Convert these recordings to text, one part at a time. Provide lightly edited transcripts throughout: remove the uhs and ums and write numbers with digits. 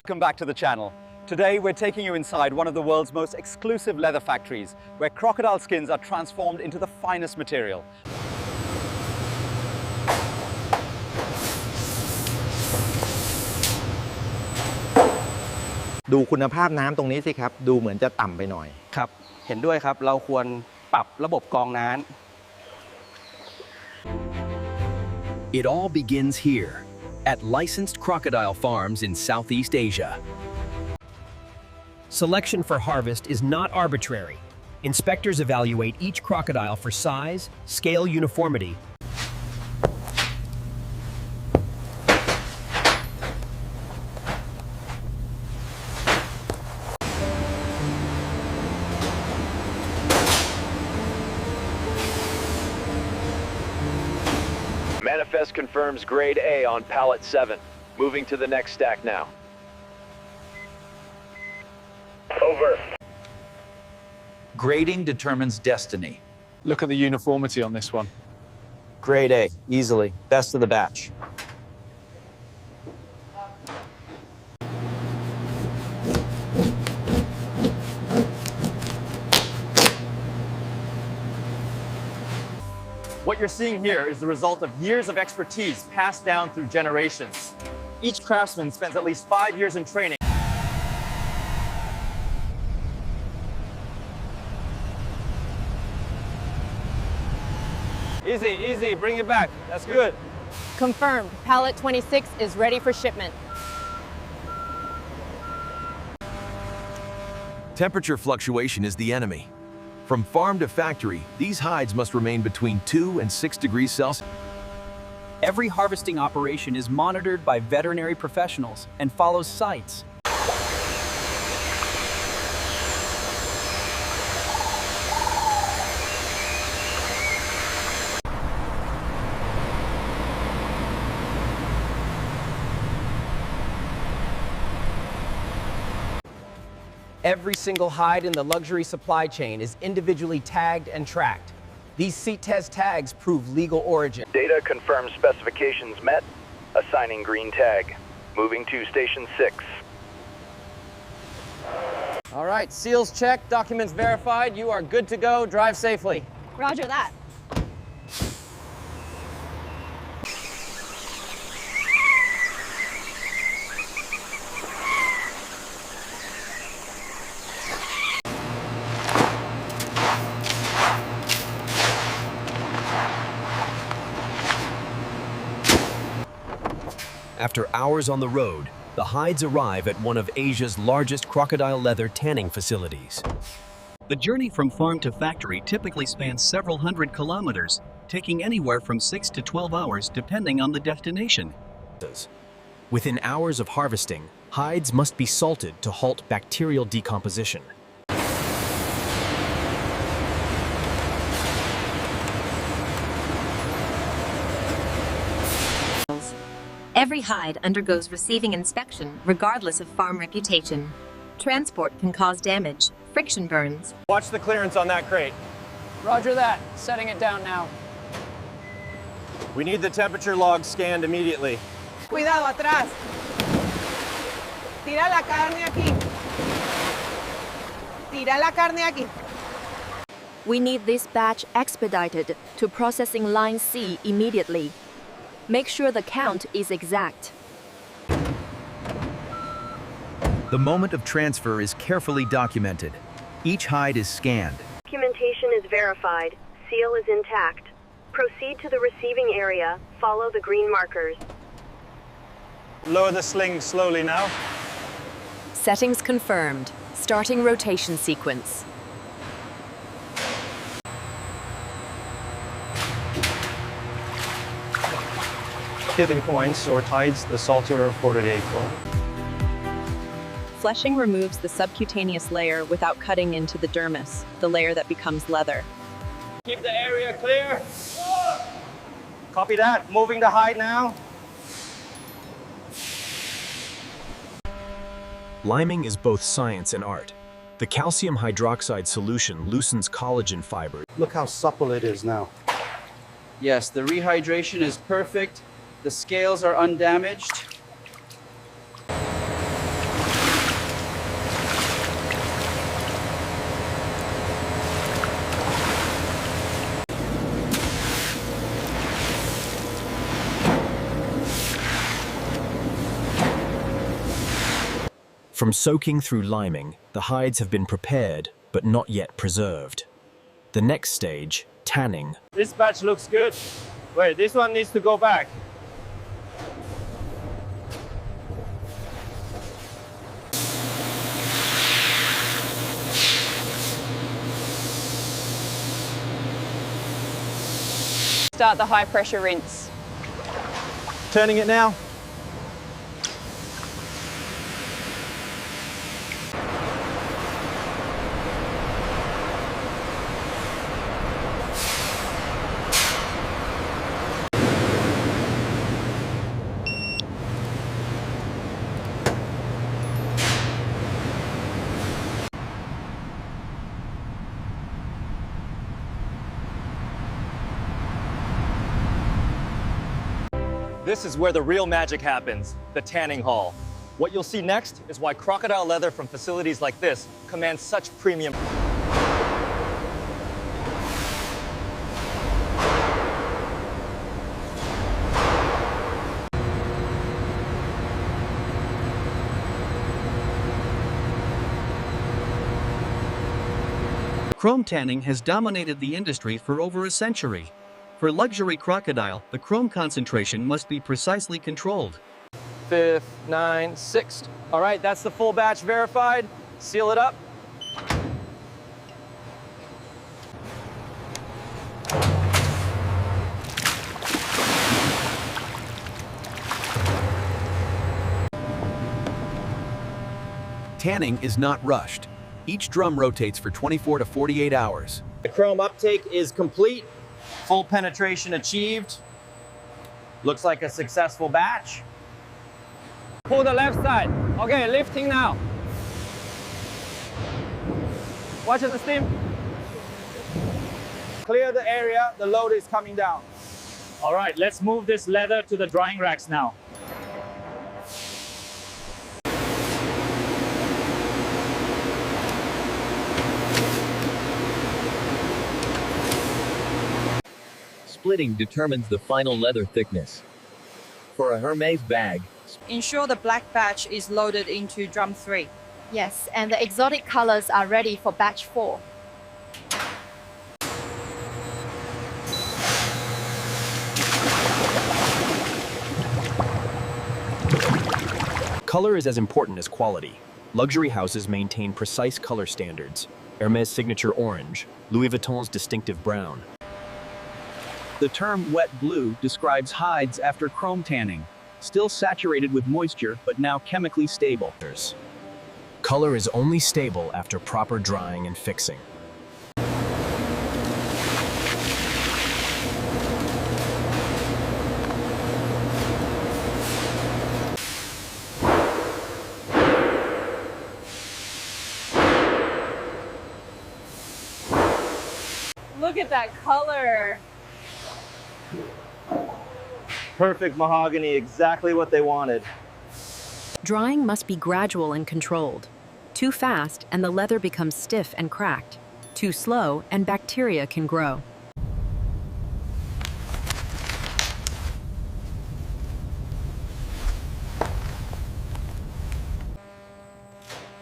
Welcome back to the channel. Today we're taking you inside one of the world's most exclusive leather factories, where crocodile skins are transformed into the finest material. ดูคุณภาพน้ำตรงนี้สิครับดูเหมือนจะต่ำไปหน่อยครับเห็นด้วยครับเราควรปรับระบบกรองน้ำ It all begins here at licensed crocodile farms in Southeast Asia. Selection for harvest is not arbitrary. Inspectors evaluate each crocodile for size, scale uniformity, Manifest confirms grade A on pallet 7. Moving to the next stack now. Over. Grading determines destiny. Look at the uniformity on this one. Grade A, easily. Best of the batch. What you're seeing here is the result of years of expertise passed down through generations. Each craftsman spends at least 5 years in training. Easy, easy, bring it back. That's good. Confirmed. Pallet 26 is ready for shipment. Temperature fluctuation is the enemy. From farm to factory, these hides must remain between 2 and 6 degrees Celsius. Every harvesting operation is monitored by veterinary professionals and follows CITES. Every single hide in the luxury supply chain is individually tagged and tracked. These CITES tags prove legal origin. Data confirms specifications met. Assigning green tag. Moving to station 6. All right, seals checked, documents verified. You are good to go. Drive safely. Roger that. After hours on the road, the hides arrive at one of Asia's largest crocodile leather tanning facilities. The journey from farm to factory typically spans several hundred kilometers, taking anywhere from 6 to 12 hours depending on the destination. Within hours of harvesting, hides must be salted to halt bacterial decomposition. Every hide undergoes receiving inspection regardless of farm reputation. Transport can cause damage, friction burns. Watch the clearance on that crate. Roger that. Setting it down now. We need the temperature log scanned immediately. Cuidado atrás. Tira la carne aquí. Tira la carne aquí. We need this batch expedited to processing line C immediately. Make sure the count is exact. The moment of transfer is carefully documented. Each hide is scanned. Documentation is verified. Seal is intact. Proceed to the receiving area. Follow the green markers. Lower the sling slowly now. Settings confirmed. Starting rotation sequence. Tipping points or tides, the salter are reported equal. Fleshing removes the subcutaneous layer without cutting into the dermis, the layer that becomes leather. Keep the area clear. Copy that. Moving the hide now. Liming is both science and art. The calcium hydroxide solution loosens collagen fibers. Look how supple it is now. Yes, the rehydration is perfect. The scales are undamaged. From soaking through liming, the hides have been prepared, but not yet preserved. The next stage, tanning. This batch looks good. Wait, this one needs to go back. Start the high pressure rinse. Turning it now. This is where the real magic happens, the tanning hall. What you'll see next is why crocodile leather from facilities like this commands such premium. Chrome tanning has dominated the industry for over a century. For luxury crocodile, the chrome concentration must be precisely controlled. 5th, 9th, 6th. All right, that's the full batch verified. Seal it up. Tanning is not rushed. Each drum rotates for 24 to 48 hours. The chrome uptake is complete. Full penetration achieved. Looks like a successful batch. Pull the left side. Okay, lifting now. Watch the steam. Clear the area, the load is coming down. All right, let's move this leather to the drying racks now. Splitting determines the final leather thickness. For a Hermes bag, Ensure the black batch is loaded into drum 3. Yes, and the exotic colors are ready for batch 4. Color is as important as quality. Luxury houses maintain precise color standards. Hermes' signature orange, Louis Vuitton's distinctive brown. The term wet blue describes hides after chrome tanning, still saturated with moisture but now chemically stable. Color is only stable after proper drying and fixing. Look at that color. Perfect mahogany, exactly what they wanted. Drying must be gradual and controlled. Too fast and the leather becomes stiff and cracked. Too slow and bacteria can grow.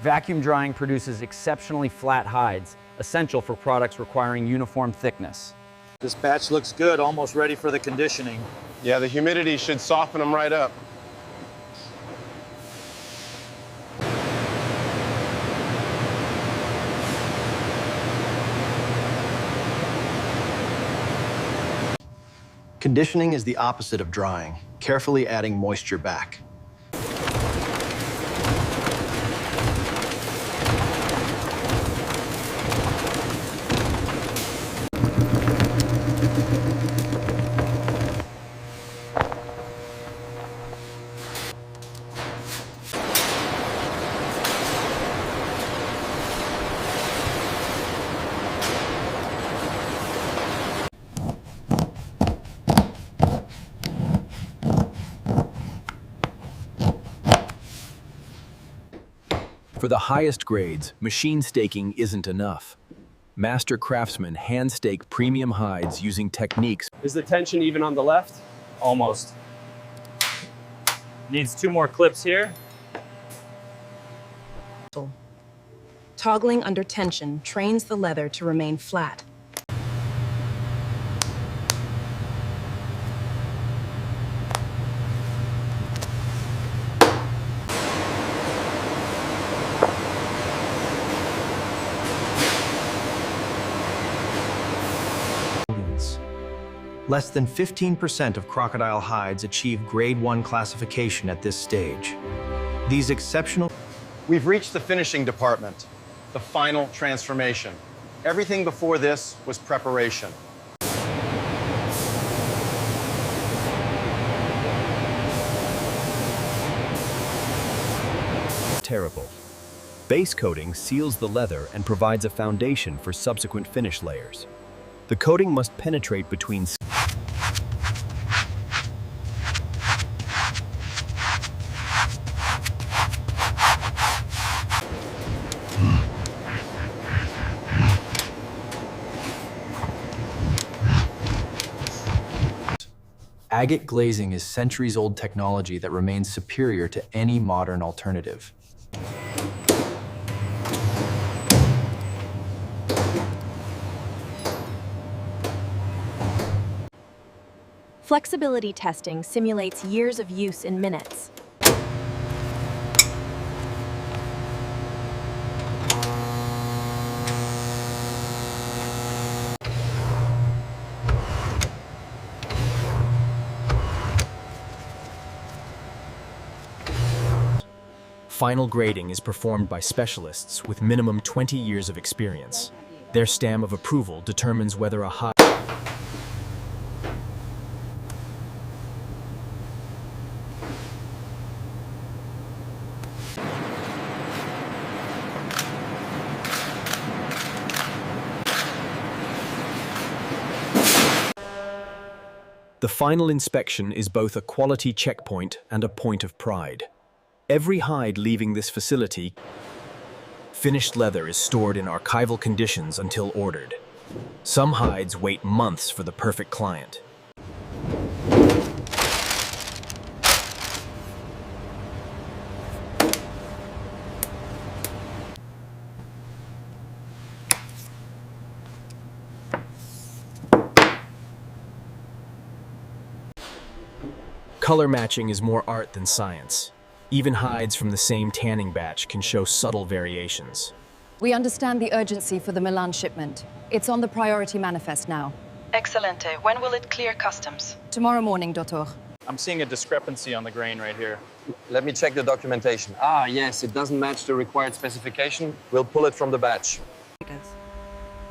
Vacuum drying produces exceptionally flat hides, essential for products requiring uniform thickness. This batch looks good, almost ready for the conditioning. Yeah, the humidity should soften them right up. Conditioning is the opposite of drying, carefully adding moisture back. For the highest grades, machine staking isn't enough. Master craftsmen hand stake premium hides using techniques. Is the tension even on the left? Almost. Needs 2 more clips here. Toggling under tension trains the leather to remain flat. Less than 15% of crocodile hides achieve Grade 1 classification at this stage. These exceptional... We've reached the finishing department, the final transformation. Everything before this was preparation. Terrible. Base coating seals the leather and provides a foundation for subsequent finish layers. The coating must penetrate between Agate glazing is centuries-old technology that remains superior to any modern alternative. Flexibility testing simulates years of use in minutes. Final grading is performed by specialists with minimum 20 years of experience. Their stamp of approval determines whether a hide... The final inspection is both a quality checkpoint and a point of pride. Every hide leaving this facility, finished leather is stored in archival conditions until ordered. Some hides wait months for the perfect client. Color matching is more art than science. Even hides from the same tanning batch can show subtle variations. We understand the urgency for the Milan shipment. It's on the priority manifest now. Excelente. When will it clear customs? Tomorrow morning, Doctor. I'm seeing a discrepancy on the grain right here. Let me check the documentation. Ah, yes, it doesn't match the required specification. We'll pull it from the batch.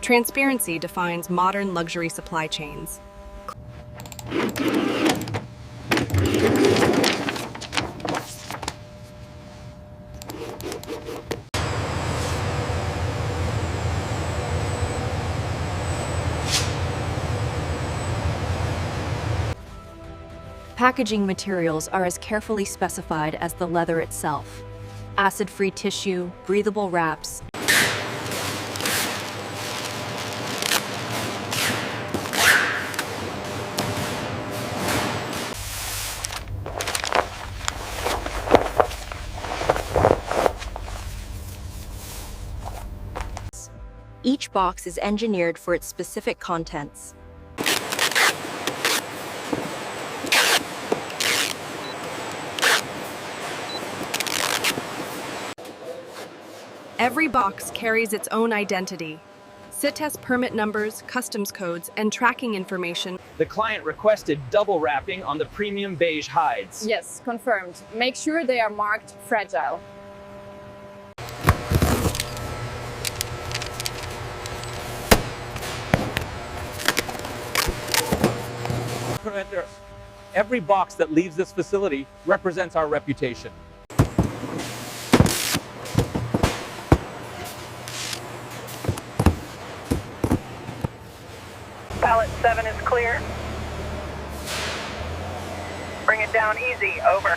Transparency defines modern luxury supply chains. Packaging materials are as carefully specified as the leather itself. Acid-free tissue, breathable wraps. Each box is engineered for its specific contents. Every box carries its own identity. CITES permit numbers, customs codes, and tracking information. The client requested double wrapping on the premium beige hides. Yes, confirmed. Make sure they are marked fragile. Every box that leaves this facility represents our reputation. Pallet 7 is clear. Bring it down easy, over.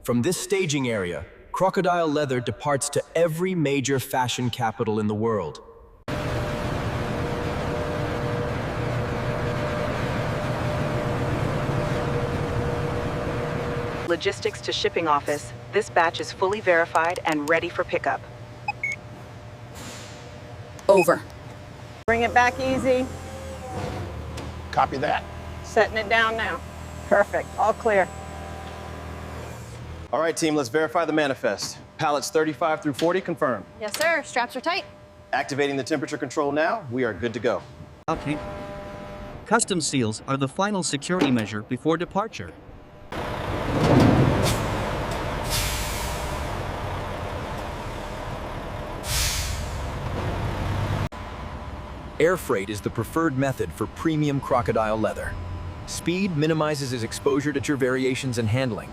From this staging area, Crocodile leather departs to every major fashion capital in the world. Logistics to shipping office. This batch is fully verified and ready for pickup. Over. Bring it back easy. Copy that. Setting it down now. Perfect. All clear. All right, team, let's verify the manifest. Pallets 35 through 40 confirmed. Yes, sir. Straps are tight. Activating the temperature control now. We are good to go. Okay. Customs seals are the final security measure before departure. Air freight is the preferred method for premium crocodile leather. Speed minimizes its exposure to variations in handling.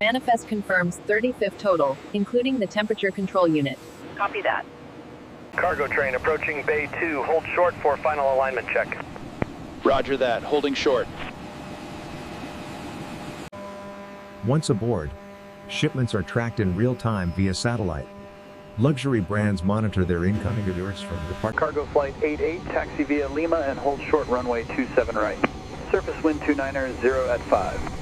Manifest confirms 35th total, including the temperature control unit. Copy that. Cargo train approaching Bay 2. Hold short for final alignment check. Roger that. Holding short. Once aboard, shipments are tracked in real time via satellite. Luxury brands monitor their incoming orders from the department. Cargo flight 88, taxi via Lima and hold short runway 27 right. Surface wind 29er, 0 at 5.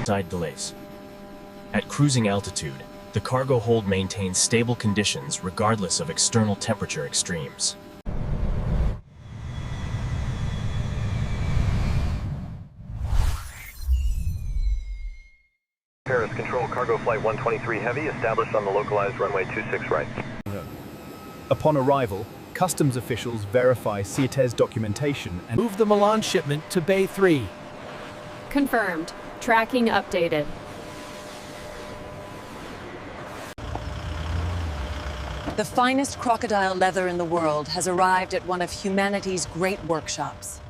Side delays. At cruising altitude, the cargo hold maintains stable conditions regardless of external temperature extremes. Paris Control, cargo flight 123 heavy, established on the localized runway 26 right. Upon arrival, customs officials verify CITES documentation and Move the Milan shipment to Bay 3. Confirmed. Tracking updated. The finest crocodile leather in the world has arrived at one of humanity's great workshops.